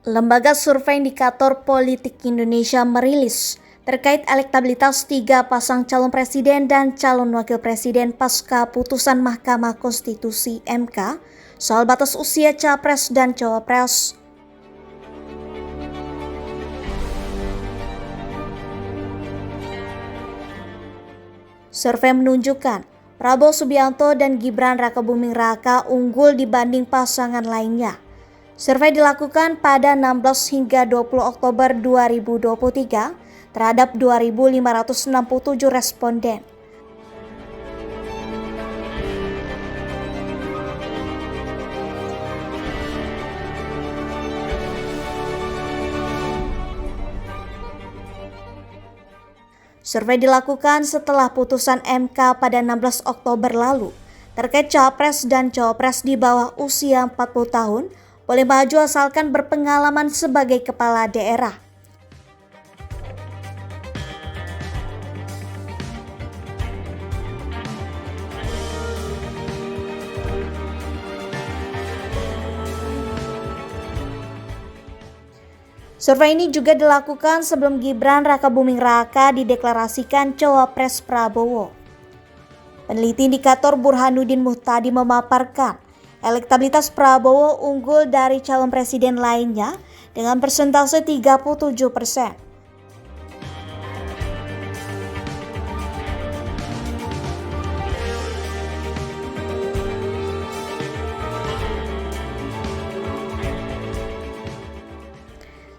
Lembaga Survei Indikator Politik Indonesia merilis terkait elektabilitas 3 pasang calon presiden dan calon wakil presiden pasca putusan Mahkamah Konstitusi (MK) soal batas usia capres dan cawapres. Survei menunjukkan Prabowo Subianto dan Gibran Rakabuming Raka unggul dibanding pasangan lainnya. Survei dilakukan pada 16 hingga 20 Oktober 2023 terhadap 2.567 responden. Survei dilakukan setelah putusan MK pada 16 Oktober lalu terkait capres dan cawapres di bawah usia 40 tahun boleh maju asalkan berpengalaman sebagai kepala daerah. Survei ini juga dilakukan sebelum Gibran Rakabuming Raka dideklarasikan cawapres Prabowo. Peneliti indikator Burhanuddin Muhtadi memaparkan elektabilitas Prabowo unggul dari calon presiden lainnya dengan persentase 37%.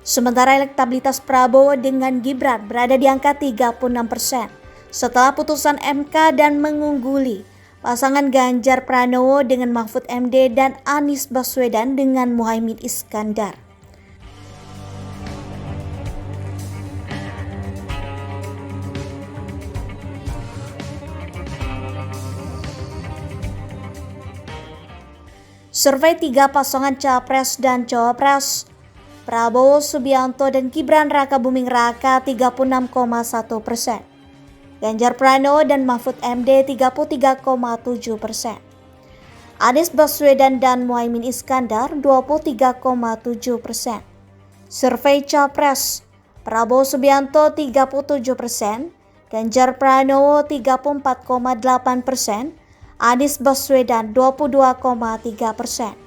Sementara elektabilitas Prabowo dengan Gibran berada di angka 36% setelah putusan MK dan mengungguli pasangan Ganjar Pranowo dengan Mahfud MD dan Anies Baswedan dengan Muhaimin Iskandar. Survei 3 pasangan capres dan cawapres Prabowo Subianto dan Gibran Rakabuming Raka 36,1%. Ganjar Pranowo dan Mahfud MD 33,7%. Anies Baswedan dan Muhaimin Iskandar 23,7%. Survei capres Prabowo Subianto 37%, Ganjar Pranowo 34,8%, Anies Baswedan 22,3%.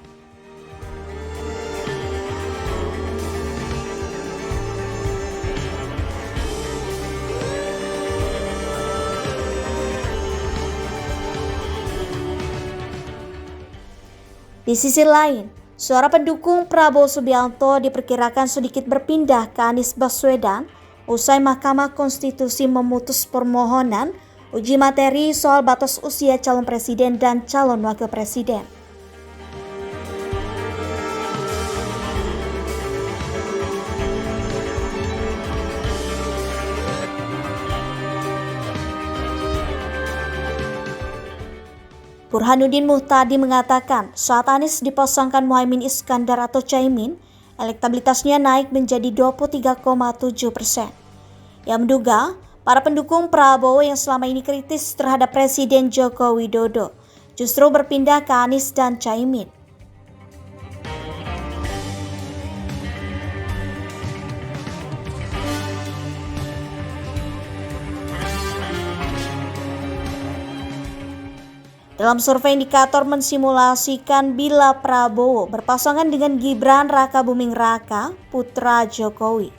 Di sisi lain, suara pendukung Prabowo Subianto diperkirakan sedikit berpindah ke Anies Baswedan usai Mahkamah Konstitusi memutus permohonan uji materi soal batas usia calon presiden dan calon wakil presiden. Burhanuddin Muhtadi mengatakan saat Anies dipasangkan Muhaimin Iskandar atau Caimin, elektabilitasnya naik menjadi 23,7%. Yang menduga, para pendukung Prabowo yang selama ini kritis terhadap Presiden Joko Widodo justru berpindah ke Anies dan Caimin. Dalam survei indikator mensimulasikan bila Prabowo berpasangan dengan Gibran Rakabuming Raka, putra Jokowi.